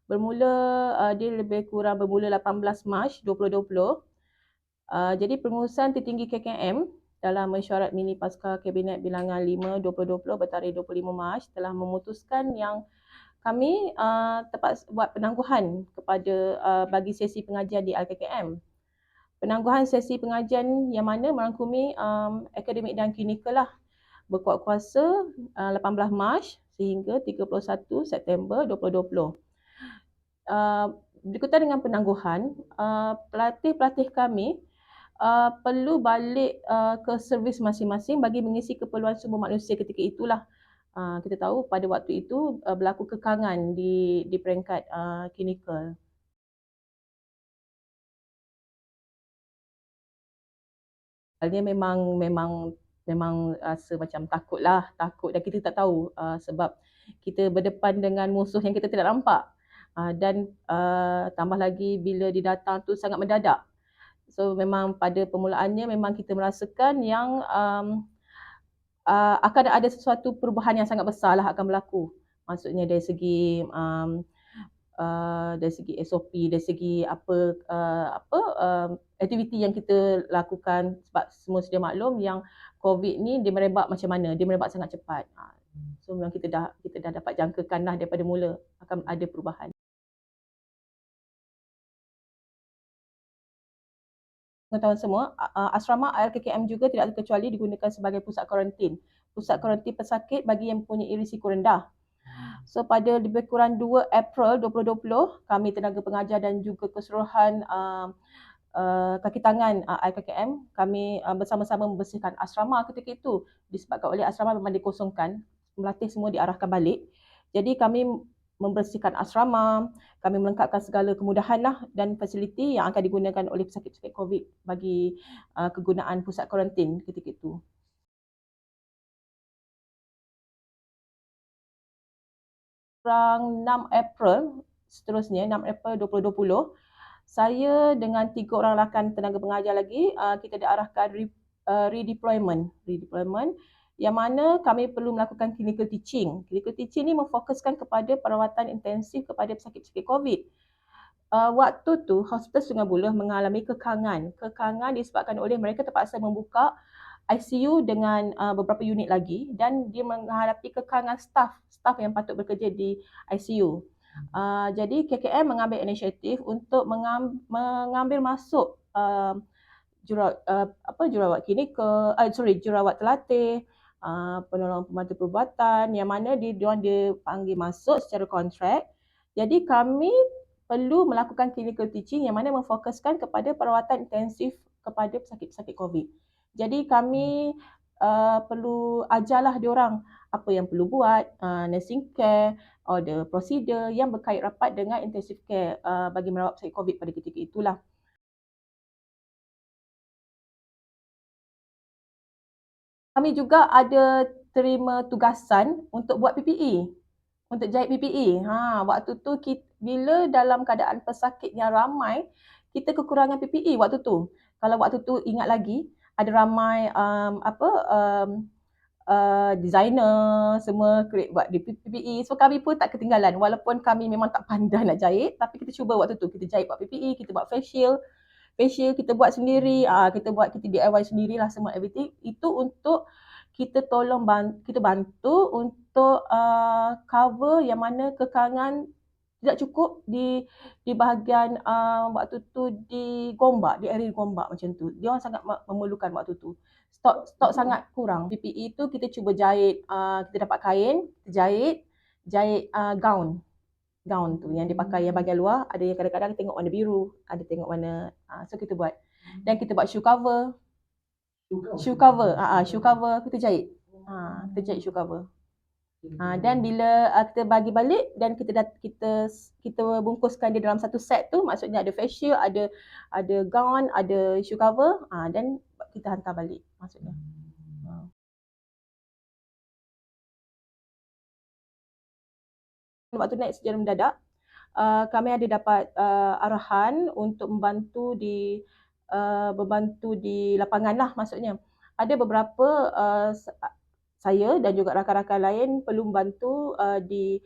Bermula dia lebih kurang bermula 18 Mac 2020. Jadi Pengurusan Tertinggi KKM dalam Mesyuarat Mini Pasca Kabinet Bilangan 5 2020 bertarikh 25 Mac telah memutuskan yang kami terpaksa buat penangguhan kepada bagi sesi pengajian di LKKM. Penangguhan sesi pengajian yang mana merangkumi akademik dan klinikal lah, berkuat kuasa 18 Mac sehingga 31 September 2020. Berikutan dengan penangguhan, pelatih-pelatih kami perlu balik ke servis masing-masing bagi mengisi keperluan sumber manusia ketika itulah. Kita tahu pada waktu itu berlaku kekangan di peringkat klinikal. Dia memang rasa macam takut dan kita tak tahu sebab kita berdepan dengan musuh yang kita tidak nampak. Dan tambah lagi bila didatang tu sangat mendadak. So memang pada permulaannya memang kita merasakan yang akan ada sesuatu perubahan yang sangat besar lah akan berlaku. Maksudnya dari segi SOP, dari segi aktiviti yang kita lakukan, sebab semua sedia maklum yang COVID ni dia merebak macam mana, dia merebak sangat cepat. So memang kita dah dapat jangkakan lah daripada mula akan ada perubahan. Pengetahuan semua, asrama RKKM juga tidak terkecuali digunakan sebagai pusat kuarantin. Pusat kuarantin pesakit bagi yang mempunyai risiko rendah. So pada lebih kurang 2 April 2020, kami tenaga pengajar dan juga keseluruhan kaki tangan RKKM, kami bersama-sama membersihkan asrama ketika itu. Disebabkan oleh asrama memang dikosongkan, melatih semua diarahkan balik. Jadi kami membersihkan asrama, kami melengkapkan segala kemudahan lah dan fasiliti yang akan digunakan oleh pesakit-pesakit COVID bagi kegunaan pusat kuarantin ketika itu. Kurang 6 April, seterusnya 6 April 2020, saya dengan 3 orang rakan tenaga pengajar lagi, kita diarahkan redeployment yang mana kami perlu melakukan clinical teaching. Clinical teaching ni memfokuskan kepada perawatan intensif kepada pesakit-pesakit COVID. Waktu tu Hospital Sungai Buloh mengalami kekangan disebabkan oleh mereka terpaksa membuka ICU dengan beberapa unit lagi dan dia menghadapi kekangan staf yang patut bekerja di ICU. Jadi KKM mengambil inisiatif untuk mengambil masuk jurawat klinikal, jurawat terlatih, penolong pembantu perubatan yang mana diorang dipanggil masuk secara kontrak. Jadi kami perlu melakukan clinical teaching yang mana memfokuskan kepada perawatan intensif kepada pesakit-pesakit COVID. Jadi kami perlu ajarlah diorang apa yang perlu buat, nursing care, order prosedur yang berkait rapat dengan intensive care bagi merawat pesakit COVID pada ketika itulah. Kami juga ada terima tugasan untuk buat PPE, untuk jahit PPE. Waktu tu bila dalam keadaan pesakit yang ramai, kita kekurangan PPE waktu tu. Kalau waktu tu ingat lagi, ada ramai designer semua create buat di PPE. So kami pun tak ketinggalan walaupun kami memang tak pandai nak jahit, tapi kita cuba waktu tu. Kita jahit buat PPE, kita buat facial kita buat sendiri, kita DIY sendirilah semua everything. Itu untuk kita kita bantu untuk cover yang mana kekangan tidak cukup di bahagian waktu tu di Gombak, di area Gombak macam tu. Dia orang sangat memerlukan waktu tu. Stok sangat kurang. PPE tu kita cuba jahit, kita dapat kain, kita jahit gaun tu yang dipakai yang bahagian luar, ada yang kadang-kadang tengok warna biru, ada tengok warna, so kita buat. Dan kita buat shoe cover kita jahit. Kita jahit shoe cover. Dan bila kita bagi balik dan kita bungkuskan dia dalam satu set tu, maksudnya ada facial, ada gown, ada shoe cover, dan kita hantar balik maksudnya. Waktu naik secara mendadak, kami ada dapat arahan untuk membantu di lapangan lah maksudnya. Ada beberapa saya dan juga rakan-rakan lain perlu membantu di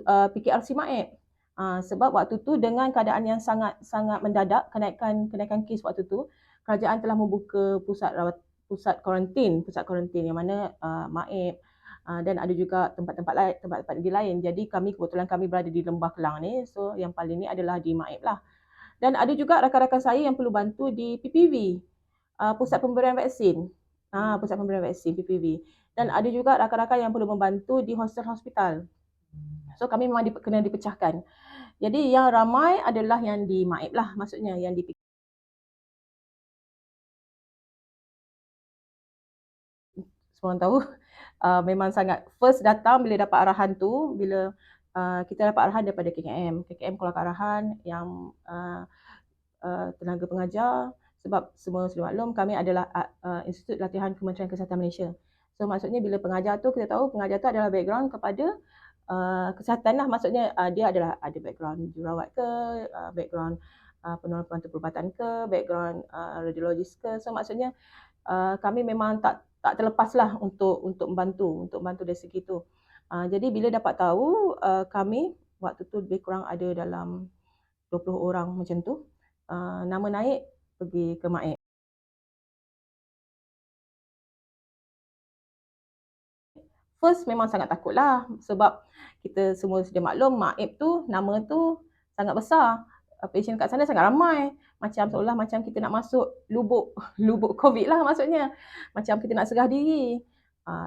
PKRC Maib. Sebab waktu tu dengan keadaan yang sangat mendadak, kenaikan kes waktu tu, kerajaan telah membuka pusat kuarantin yang mana Maib dan ada juga tempat-tempat lain. Jadi kebetulan kami berada di Lembah Kelang ni, so yang paling ni adalah di Maib lah. Dan ada juga rakan-rakan saya yang perlu bantu di PPV, Pusat Pemberian Vaksin. Pusat Pemberian Vaksin PPV. Dan ada juga rakan-rakan yang perlu membantu di hostel hospital. So kami memang kena dipecahkan. Jadi yang ramai adalah yang di Maib lah, maksudnya yang di semua orang tahu. Memang sangat first datang bila dapat arahan tu, bila kita dapat arahan daripada KKM keluarkan arahan yang tenaga pengajar, sebab semua sudah maklum kami adalah Institut Latihan Kementerian Kesihatan Malaysia. So maksudnya bila pengajar tu, kita tahu pengajar tu adalah background kepada kesihatan lah, maksudnya dia adalah ada background jururawat ke, background penolong pembantu perubatan ke, background radiologis ke. So maksudnya kami memang tak terlepas lah untuk membantu dari segi tu. Jadi bila dapat tahu kami waktu tu lebih kurang ada dalam 20 orang macam tu, nama naik pergi ke Maib. First memang sangat takut lah, sebab kita semua sudah maklum Maib tu, nama tu sangat besar. Patient kat sana sangat ramai. Macam seolah macam kita nak masuk lubuk COVID lah maksudnya. Macam kita nak serah diri.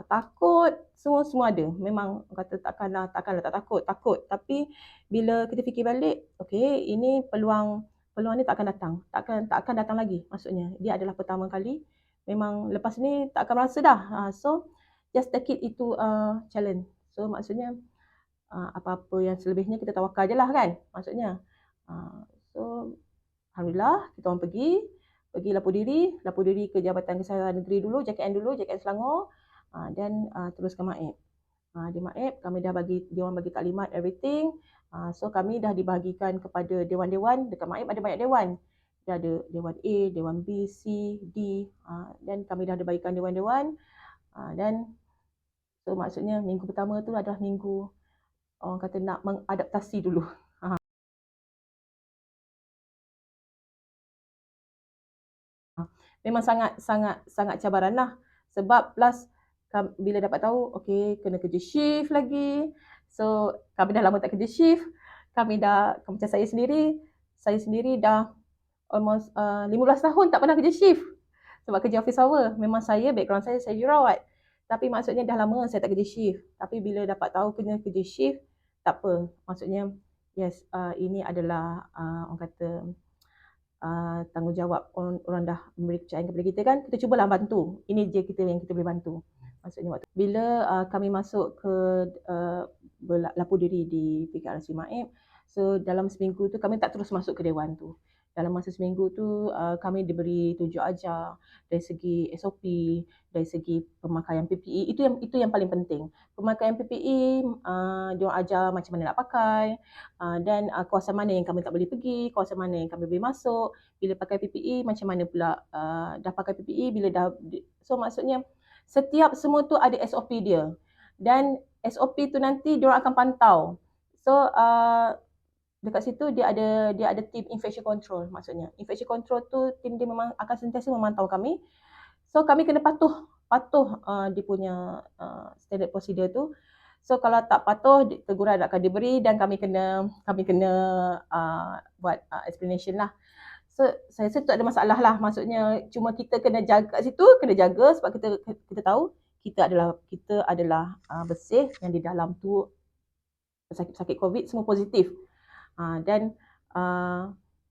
Takut, semua ada. Memang kata takkanlah tak takut. Tapi bila kita fikir balik, okay, ini peluang ni tak akan datang. Tak akan datang lagi maksudnya. Dia adalah pertama kali. Memang lepas ni tak akan rasa dah. So just take it itu challenge. So maksudnya apa-apa yang selebihnya kita tawakal je lah kan, maksudnya. So alhamdulillah kita orang pergi lapor diri ke Jabatan Kesihatan Negeri dulu, JKN Selangor, dan terus ke Maib. Di Maib kami dah dia orang bagi taklimat everything. So kami dah dibahagikan kepada dewan-dewan. Dekat Maib ada banyak dewan. Dia ada Dewan A, Dewan B, C, D, dan kami dah dibagikan dewan-dewan. Dan so maksudnya minggu pertama tu adalah minggu orang kata nak mengadaptasi dulu. Memang sangat cabaran lah. Sebab plus bila dapat tahu, okay, kena kerja shift lagi. So kami dah lama tak kerja shift. Macam saya sendiri dah almost 15 tahun tak pernah kerja shift. Sebab kerja office hour. Memang background saya jururawat. Tapi maksudnya dah lama saya tak kerja shift. Tapi bila dapat tahu kena kerja shift, tak apa. Maksudnya, yes, ini adalah orang kata tanggungjawab orang dah memberi kepercayaan kepada kita kan. Kita cubalah bantu. Ini je yang kita boleh bantu. Maksudnya waktu bila kami masuk ke berlapor diri di PKRC Maib, so dalam seminggu tu kami tak terus masuk ke dewan tu. Dalam masa seminggu tu kami diberi tunjuk ajar dari segi SOP, dari segi pemakaian PPE. Itu yang paling penting. Pemakaian PPE, diorang ajar macam mana nak pakai, dan kawasan mana yang kami tak boleh pergi, kawasan mana yang kami boleh masuk, bila pakai PPE macam mana pula dah pakai PPE, bila dah, so maksudnya setiap semua tu ada SOP dia. Dan SOP tu nanti diorang akan pantau. So dekat situ dia ada tim infection control, maksudnya infection control tu tim dia memang akan sentiasa memantau kami. So kami kena patuh dia punya standard procedure tu. So kalau tak patuh, teguran akan diberi dan kami kena buat explanation lah. So saya rasa tak ada masalah lah, maksudnya cuma kita kena jaga kat situ, sebab kita tahu kita adalah bersih, yang di dalam tu sakit COVID semua positif. Dan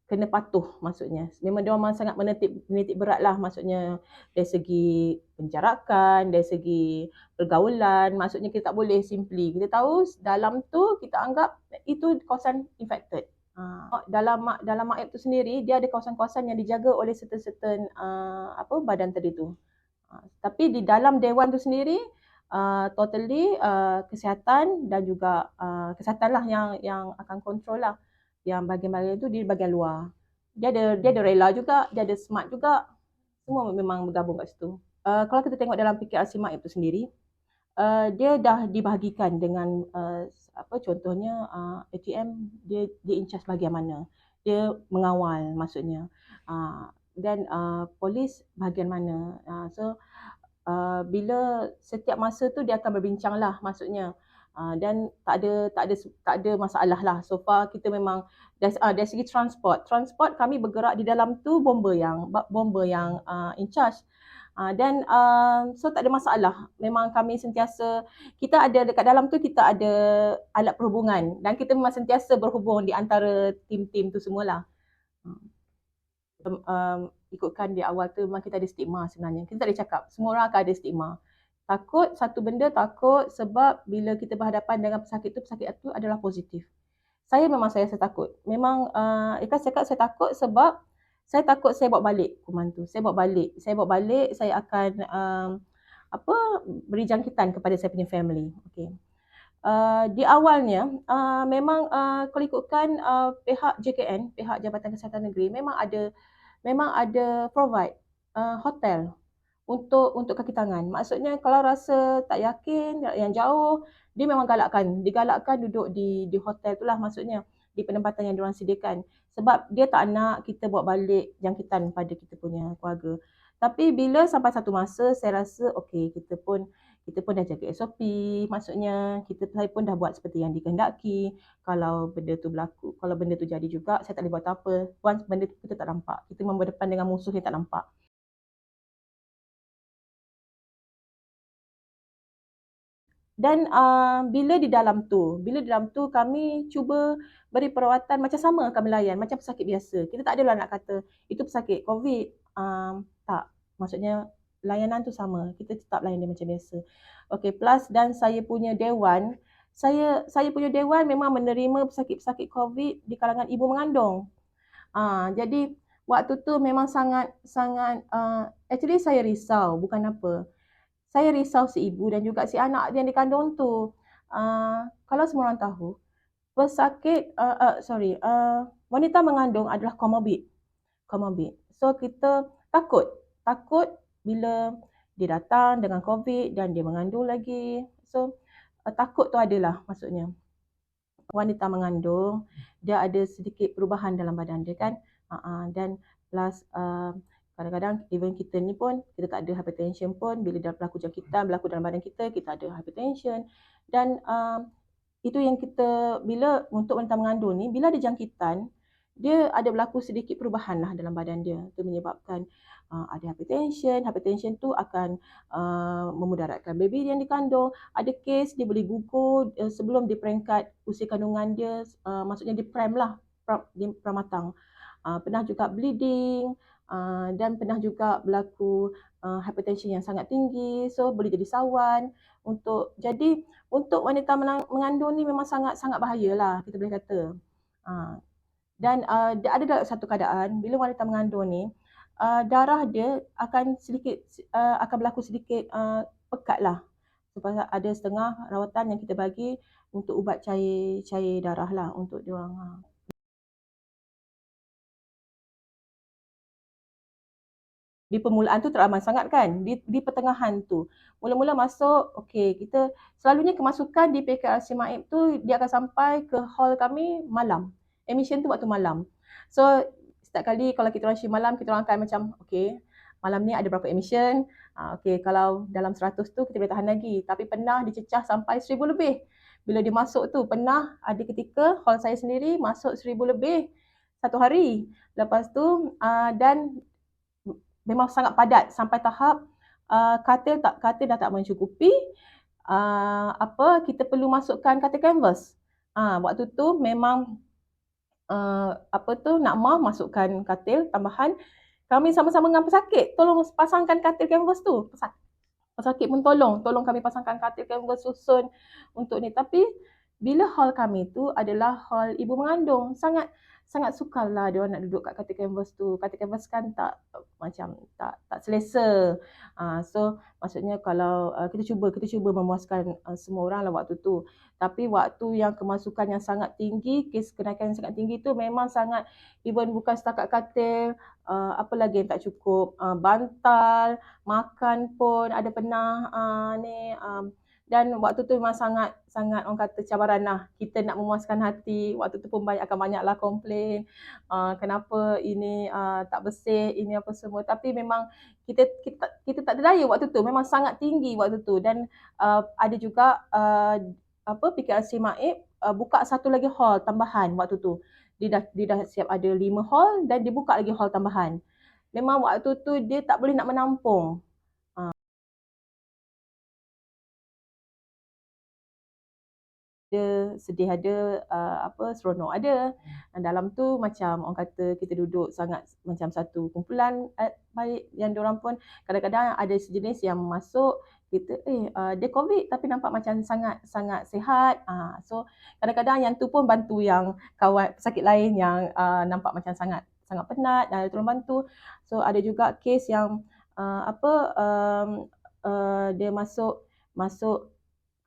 kena patuh, maksudnya memang dia orang sangat menitik berat lah, maksudnya dari segi penjarakan, dari segi pergaulan, maksudnya kita tak boleh simply kita tahu dalam tu kita anggap itu kawasan infected. Dalam Maib tu sendiri dia ada kawasan-kawasan yang dijaga oleh certain badan tadi tu. Tapi di dalam dewan tu sendiri totally kesihatan dan juga kesihatan lah yang akan kontrol lah. Yang bahagian-bahagian tu di bahagian luar. Dia ada rela juga, dia ada smart juga. Semua memang bergabung kat situ. Kalau kita tengok dalam PKRC Maib tu sendiri, dia dah dibahagikan dengan contohnya ATM dia in charge bahagian mana, dia mengawal maksudnya, dan polis bahagian mana. So bila setiap masa tu dia akan berbincang lah maksudnya. Dan tak ada masalah lah. So far kita memang dari segi transport kami bergerak di dalam tu bomba yang in charge. Dan so tak ada masalah. Memang kami sentiasa, kita ada dekat dalam tu, kita ada alat perhubungan dan kita memang sentiasa berhubung di antara tim-tim tu semualah. Ikutkan di awal tu memang kita ada stigma sebenarnya. Kita tak boleh cakap, semua orang akan ada stigma. Takut satu benda, takut sebab bila kita berhadapan dengan pesakit tu adalah positif. Saya memang saya takut. Memang Ikhlas cakap saya takut sebab saya takut saya bawa balik kuman tu. Saya bawa balik, saya akan beri jangkitan kepada saya punya family. Okay. Di awalnya memang kalau ikutkan pihak JKN, pihak Jabatan Kesihatan Negeri memang ada provide hotel untuk kaki tangan. Maksudnya kalau rasa tak yakin yang jauh, dia memang digalakkan duduk di hotel tu lah, maksudnya di penempatan yang diorang sediakan. Sebab dia tak nak kita bawa balik jangkitan pada kita punya keluarga. Tapi bila sampai satu masa saya rasa okey, kita pun dah jaga SOP, maksudnya saya pun dah buat seperti yang dikehendaki. Kalau benda tu berlaku, kalau benda tu jadi juga, saya tak boleh buat apa. Once benda tu kita tak nampak, kita memang berdepan dengan musuh yang tak nampak. Dan bila di dalam tu kami cuba beri perawatan macam sama kami layan, macam pesakit biasa. Kita tak adalah nak kata itu pesakit COVID. Tak, maksudnya layanan tu sama. Kita tetap layan dia macam biasa. Okay, plus dan saya punya dewan memang menerima pesakit-pesakit COVID di kalangan ibu mengandung. Jadi waktu tu memang sangat actually saya risau, bukan apa. Saya risau si ibu dan juga si anak yang dikandung tu. Kalau semua orang tahu, wanita mengandung adalah comorbid. So kita takut bila dia datang dengan COVID dan dia mengandung lagi. So takut tu adalah maksudnya. Wanita mengandung, dia ada sedikit perubahan dalam badan dia kan. Dan plus kadang-kadang even kita ni pun, kita tak ada hypertension pun, bila dah berlaku jangkitan, berlaku dalam badan kita ada hypertension. Dan itu yang kita, bila untuk wanita mengandung ni, bila ada jangkitan, dia ada berlaku sedikit perubahan lah dalam badan dia. Itu menyebabkan ada hypertension. Hypertension tu akan memudaratkan baby yang dikandung. Ada kes dia boleh gugur sebelum di peringkat usia kandungan dia, maksudnya di pram lah, di pramatang. Pernah juga bleeding dan pernah juga berlaku hypertension yang sangat tinggi. So boleh jadi sawan. Jadi untuk wanita mengandung ni memang sangat bahayalah, kita boleh kata. Dan ada satu keadaan bila wanita mengandung ni, darah dia akan berlaku sedikit pekat lah. Sebab ada setengah rawatan yang kita bagi untuk ubat cair darah lah untuk diorang. Di permulaan tu teramat sangat kan, di pertengahan tu. Mula-mula masuk, okey, kita selalunya kemasukan di PKRC Maib tu dia akan sampai ke hall kami malam. Admission tu waktu malam. So setiap kali kalau kita orang shift malam, kita orang akan macam okey, malam ni ada berapa admission? Okey, kalau dalam 100 tu kita boleh tahan lagi. Tapi pernah dicecah sampai 1000 lebih. Bila dia masuk tu, pernah ada ketika hall saya sendiri masuk 1000 lebih satu hari. Lepas tu dan memang sangat padat sampai tahap katil dah tak mencukupi. Kita perlu masukkan katil canvas. Waktu tu memang nak masukkan katil tambahan. Kami sama-sama dengan pesakit tolong pasangkan katil canvas tu. Pesakit pun tolong kami pasangkan katil canvas susun untuk ni. Tapi bila hall kami tu adalah hall ibu mengandung, sangat sukarlah dia orang nak duduk kat katil canvas tu. Katil canvas kan tak selesa. So maksudnya kalau kita cuba memuaskan semua orang lah waktu tu. Tapi waktu yang kemasukan yang sangat tinggi, kes kenaikan yang sangat tinggi tu memang sangat, even bukan setakat katil, apa lagi yang tak cukup, bantal, makan pun ada pernah Dan waktu tu memang sangat orang kata cabaran lah. Kita nak memuaskan hati, waktu tu pun banyaklah komplain, kenapa ini tak bersih, ini apa semua. Tapi memang kita tak ada daya waktu tu, memang sangat tinggi waktu tu. Dan ada juga PKRC Maib buka satu lagi hall tambahan waktu tu. Dia dah siap ada 5 hall dan dia buka lagi hall tambahan. Memang waktu tu dia tak boleh nak menampung. Ada sedih, ada seronok ada. Dalam tu macam orang kata kita duduk sangat macam satu kumpulan baik, yang diorang pun kadang-kadang ada sejenis yang masuk kita dia COVID tapi nampak macam sangat sihat. So kadang-kadang yang tu pun bantu yang kawan pesakit lain yang nampak macam sangat penat, tolong bantu. So ada juga kes yang dia masuk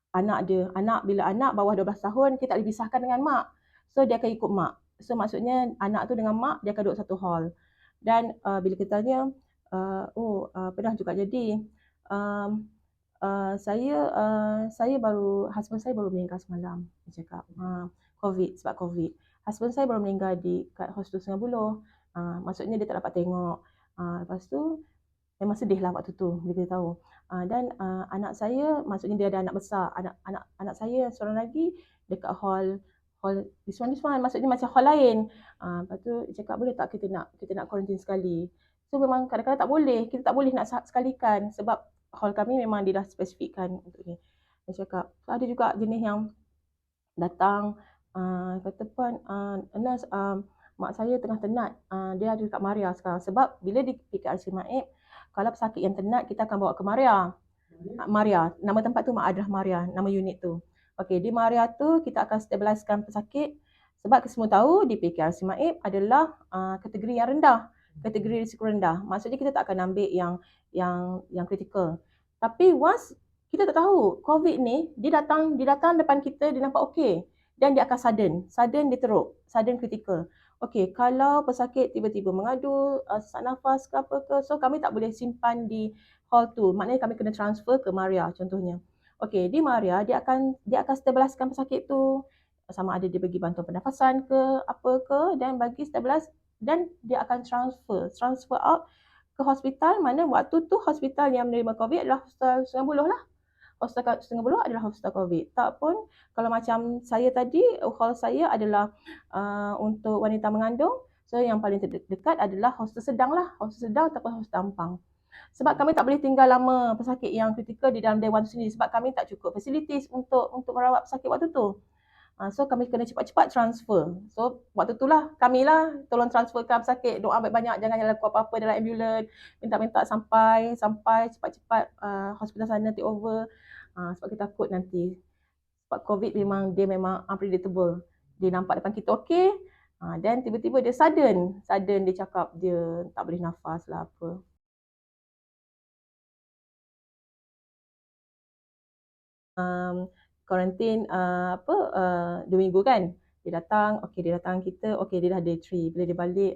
bila anak bawah 12 tahun kita tak dipisahkan dengan mak, so dia akan ikut mak. So maksudnya anak tu dengan mak dia akan duduk satu hall. Dan bila kita tanya pernah juga jadi husband saya baru meninggal semalam, dia cakap sebab COVID. Husband saya baru meninggal kat Hostel Sungai Buloh. Maksudnya dia tak dapat tengok. Lepas tu memang sedih lah waktu tu bila kita tahu. Dan anak saya, maksudnya dia ada anak besar, anak saya seorang lagi dekat hall this one, maksudnya macam hall lain. Lepas tu dia cakap boleh tak kita nak quarantine sekali. So memang kadang-kadang tak boleh, kita tak boleh nak sekalikan sebab hall kami memang dia dah spesifikkan untuk ni. Dia cakap ada juga jenis yang datang kata pun nurse, mak saya tengah tenat, dia ada dekat Maria sekarang. Sebab bila di PKRC Maib, kalau pesakit yang tenat kita akan bawa ke Maria. Nama tempat tu adalah Maria, nama unit tu. Okey, di Maria tu kita akan stabiliskan pesakit sebab kita semua tahu di PKRC Maib adalah kategori yang rendah, kategori risiko rendah. Maksudnya kita tak akan ambil yang kritikal. Tapi once kita tak tahu COVID ni dia datang depan kita, dia nampak okey dan dia akan sudden dia teruk, sudden kritikal. Okey, kalau pesakit tiba-tiba mengadu sesak nafas ke apa ke, so kami tak boleh simpan di hall tu. Maknanya kami kena transfer ke Maria contohnya. Okey, di Maria dia akan stabiliskan pesakit tu, sama ada dia bagi bantuan pernafasan ke apa ke, dan bagi stabilize, dan dia akan transfer out ke hospital mana waktu tu hospital yang menerima COVID adalah Hostel Sungai Buloh lah. Hostel Sungai Buloh adalah hostel COVID. Tak pun kalau macam saya tadi, hall saya adalah untuk wanita mengandung. So yang paling terdekat adalah hostel sedang lah, hostel sedang ataupun hostel Ampang. Sebab kami tak boleh tinggal lama pesakit yang kritikal di dalam dewan tu sendiri sebab kami tak cukup facilities untuk merawat pesakit waktu tu. So kami kena cepat-cepat transfer. So waktu tu lah kami lah tolong transferkan pesakit, doa banyak-banyak jangan laku apa-apa dalam ambulans, minta-minta sampai cepat-cepat hospital sana take over. Sebab kita takut nanti. Sebab COVID dia memang unpredictable. Dia nampak depan kita okey, dan tiba-tiba dia sudden dia cakap dia tak boleh nafas lah apa. Quarantine 2 minggu kan. Dia datang kita, dia dah day 3. Bila dia balik,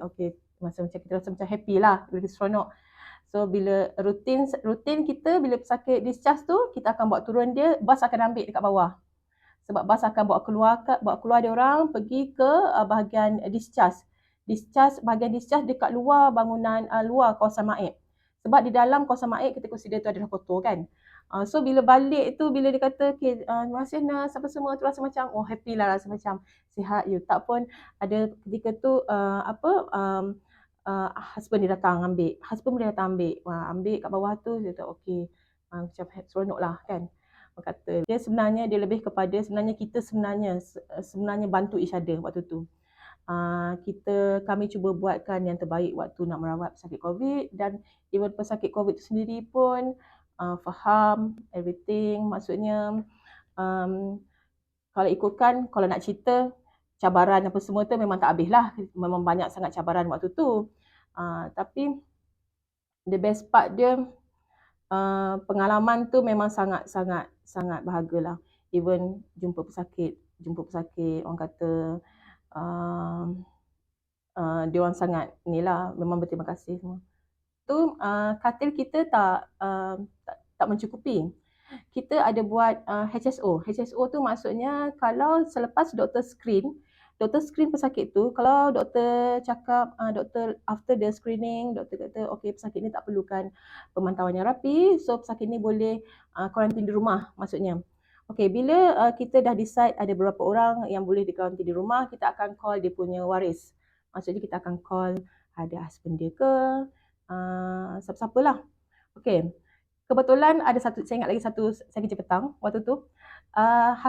macam kita rasa macam happy lah, bila seronok. So bila rutin kita bila pesakit discharge tu, kita akan bawa turun dia, bas akan ambil dekat bawah. Sebab bas akan bawa keluar dia orang pergi ke bahagian discharge. Bahagian discharge dekat luar bangunan, luar kawasan Maib. Sebab di dalam kawasan Maib kita consider tu adalah kotor kan. So bila balik tu, bila dia kata terima kasih nurse apa semua, tu rasa macam happy lah, rasa macam sihat you. Tak pun ada ketika tu husband dia datang ambil. Ambil kat bawah tu dia kata okey. Macam seronok lah kan. Orang kata dia sebenarnya dia lebih kepada kita sebenarnya bantu each other waktu tu. Kami cuba buatkan yang terbaik waktu nak merawat pesakit COVID, dan even pesakit COVID tu sendiri pun faham everything. Maksudnya kalau nak cerita cabaran apa semua tu memang tak habis lah. Memang banyak sangat cabaran waktu tu. Tapi the best part dia pengalaman tu memang sangat bahagia lah. Even jumpa pesakit orang kata dia orang sangat inilah, memang berterima kasih semua. Tu katil kita tak mencukupi. kita ada buat HSO. HSO tu maksudnya kalau selepas doktor screen pesakit tu, kalau doktor cakap, doktor after the screening, doktor kata okey pesakit ni tak perlukan pemantauan yang rapi, so pesakit ni boleh kuarantin di rumah maksudnya. Okey, bila kita dah decide ada beberapa orang yang boleh dikuarantin di rumah, kita akan call dia punya waris. Maksudnya kita akan call ada husband dia ke, siapa-siapalah. Okey. Kebetulan ada satu, saya ingat lagi satu, saya kerja petang waktu tu.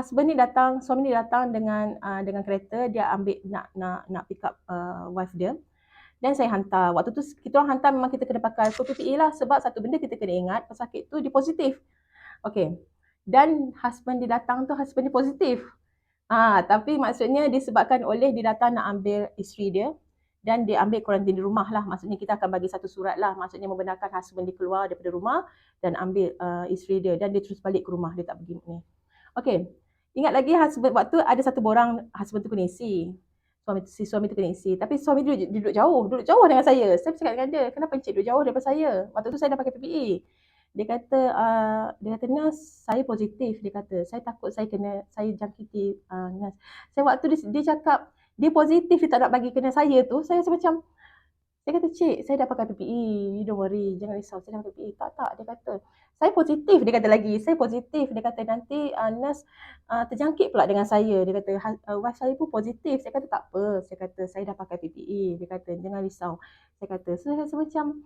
Suami ni datang dengan kereta, dia ambil nak pick up wife dia. Dan saya hantar. Waktu tu kita orang hantar memang kita kena pakai full PPE lah, sebab satu benda kita kena ingat, pesakit tu dia positif. Okey. Dan husband dia datang tu, husband dia positif. Tapi maksudnya disebabkan oleh dia datang nak ambil isteri dia, dan dia ambil kuarantin di rumah lah. Maksudnya kita akan bagi satu surat lah. Maksudnya membenarkan husband dia keluar daripada rumah dan ambil isteri dia. Dan dia terus balik ke rumah. Dia tak pergi ni. Okay. Ingat lagi husband, waktu ada satu borang husband tu kena isi. Suami tu kena isi. Tapi suami dia duduk jauh dengan saya. Saya cakap dengan dia, kenapa encik duduk jauh daripada saya? Waktu tu saya dah pakai PPE. Dia kata, nurse, saya positif. Dia kata, saya takut saya jangkiti nurse. Saya waktu dia cakap, dia positif, dia tak nak bagi kena saya tu, saya rasa macam, saya kata, cik, saya dah pakai PPE, you don't worry, jangan risau, saya dah pakai PPE. Tak, dia kata, saya positif, dia kata lagi, saya positif, dia kata nanti nurse terjangkit pula dengan saya, dia kata, wife saya pun positif, saya kata tak apa, saya kata, saya dah pakai PPE, dia kata, jangan risau, saya kata, so saya rasa macam,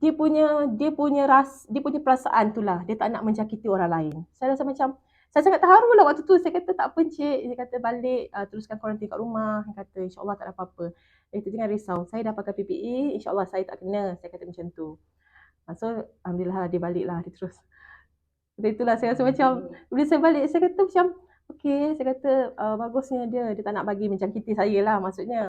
dia punya perasaan tu lah, dia tak nak menjangkiti orang lain. Saya rasa macam, saya sangat terharu lah waktu tu. Saya kata tak apa encik, dia kata balik teruskan kuarantin kat rumah. Dia kata insyaAllah tak ada apa-apa. Dia kata jangan risau, saya dah pakai PPE, insyaAllah saya tak kena. Saya kata macam tu. So alhamdulillah dia balik lah, dia terus. Jadi itulah saya rasa macam, bila saya balik saya kata macam, okay, saya kata bagusnya dia tak nak bagi menjangkiti saya lah maksudnya.